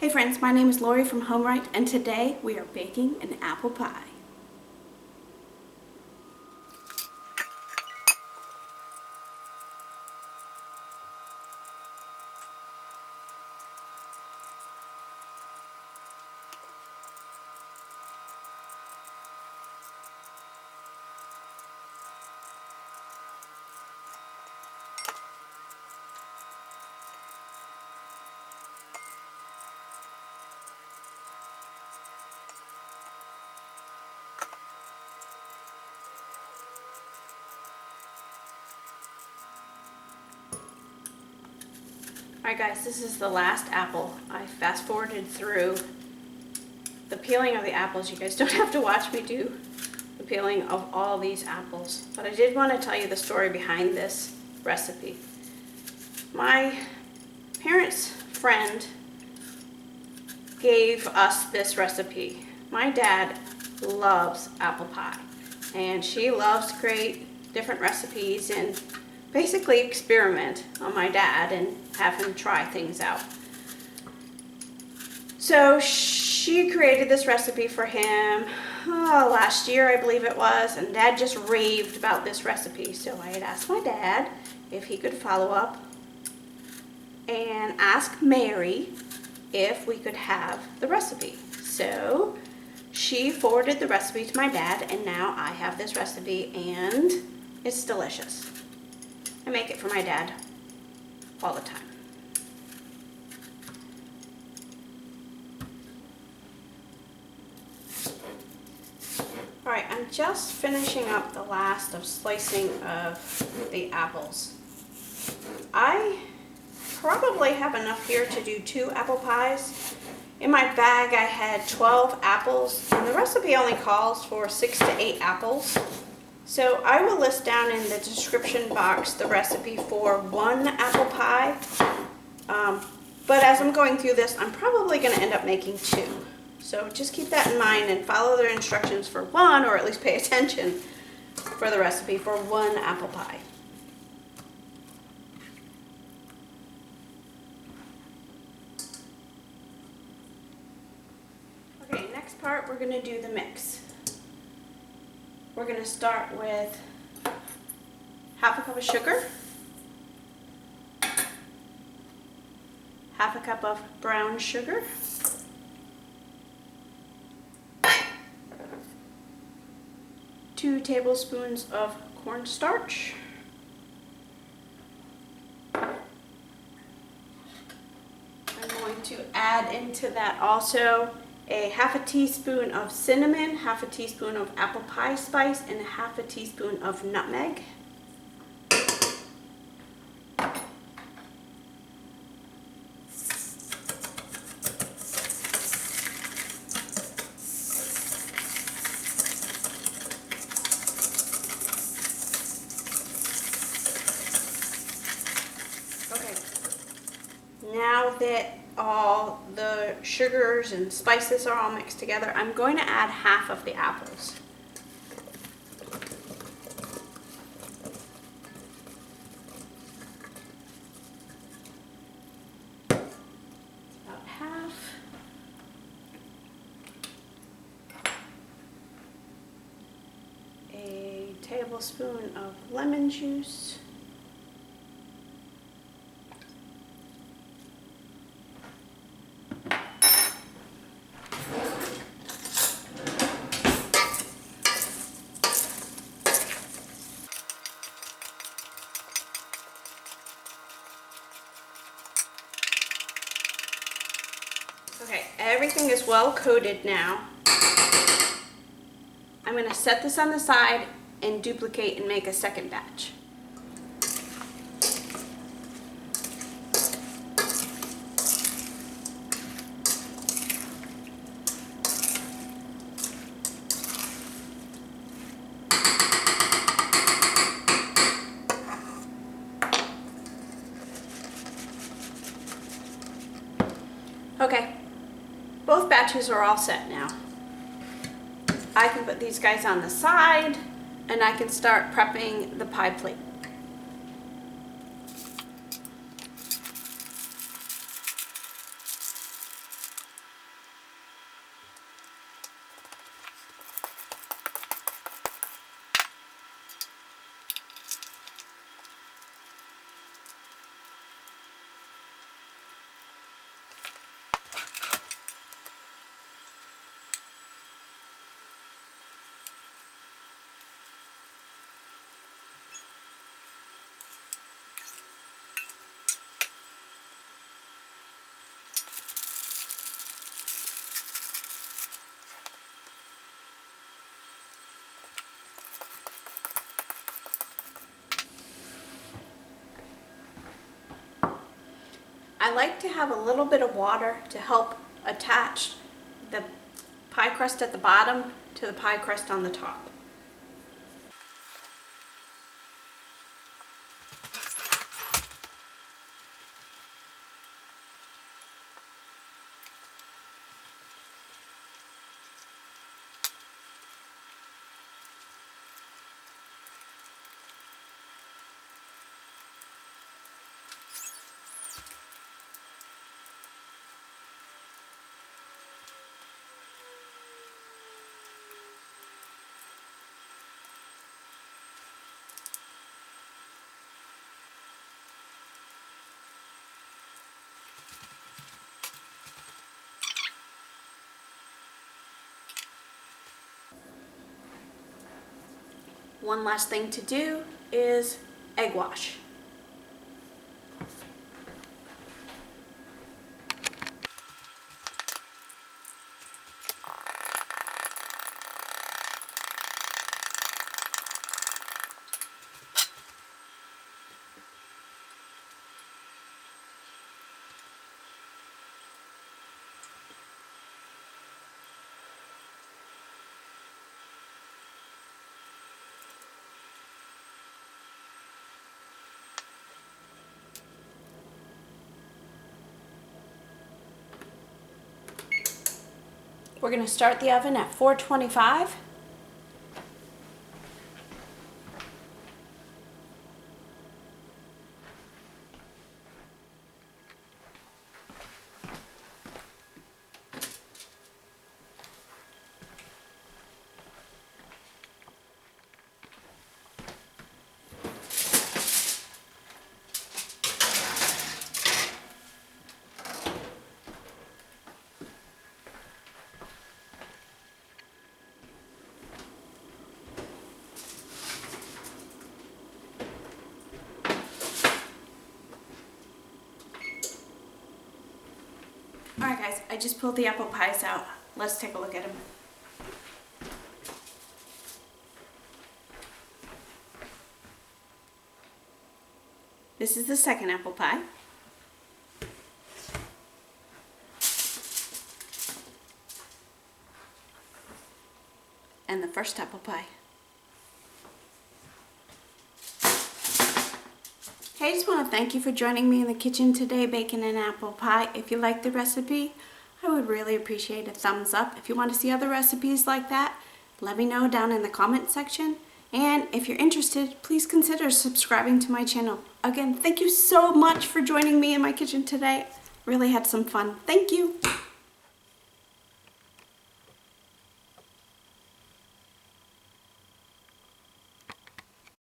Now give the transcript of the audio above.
Hey friends, my name is Lori from HomeRight, and today we are baking an apple pie. Alright guys, this is the last apple. I fast forwarded through the peeling of the apples. You guys don't have to watch me do the peeling of all these apples. But I did want to tell you the story behind this recipe. My parents' friend gave us this recipe. My dad loves apple pie, and she loves to create different recipes and basically experiment on my dad and have him try things out. So she created this recipe for him last year, I believe it was, and Dad just raved about this recipe. So I had asked my dad if he could follow up and ask Mary if we could have the recipe. So she forwarded the recipe to my dad, and now I have this recipe, and it's delicious. I make it for my dad all the time. Alright, I'm just finishing up the last of slicing of the apples. I probably have enough here to do 2 apple pies. In my bag I had 12 apples, and the recipe only calls for 6 to 8 apples. So I will list down in the description box the recipe for 1 apple pie. But as I'm going through this, I'm probably going to end up making 2. So just keep that in mind and follow their instructions for 1, or at least pay attention for the recipe for 1 apple pie. Okay, next part we're going to do the mix. We're going to start with half a cup of sugar, half a cup of brown sugar, 2 tablespoons of cornstarch, I'm going to add into that also a half a teaspoon of cinnamon, half a teaspoon of apple pie spice, and half a teaspoon of nutmeg. Okay, now that all the sugars and spices are all mixed together, I'm going to add half of the apples. About half. A tablespoon of lemon juice. Okay, everything is well coated now. I'm going to set this on the side and duplicate and make a second batch. Okay, both batches are all set now. I can put these guys on the side, and I can start prepping the pie plate. I like to have a little bit of water to help attach the pie crust at the bottom to the pie crust on the top. One last thing to do is egg wash. We're going to start the oven at 425. Alright guys, I just pulled the apple pies out. Let's take a look at them. This is the second apple pie. And the first apple pie. Hey, I just want to thank you for joining me in the kitchen today baking an apple pie. If you like the recipe, I would really appreciate a thumbs up. If you want to see other recipes like that, let me know down in the comment section. And if you're interested, please consider subscribing to my channel. Again, thank you so much for joining me in my kitchen today. Really had some fun. Thank you.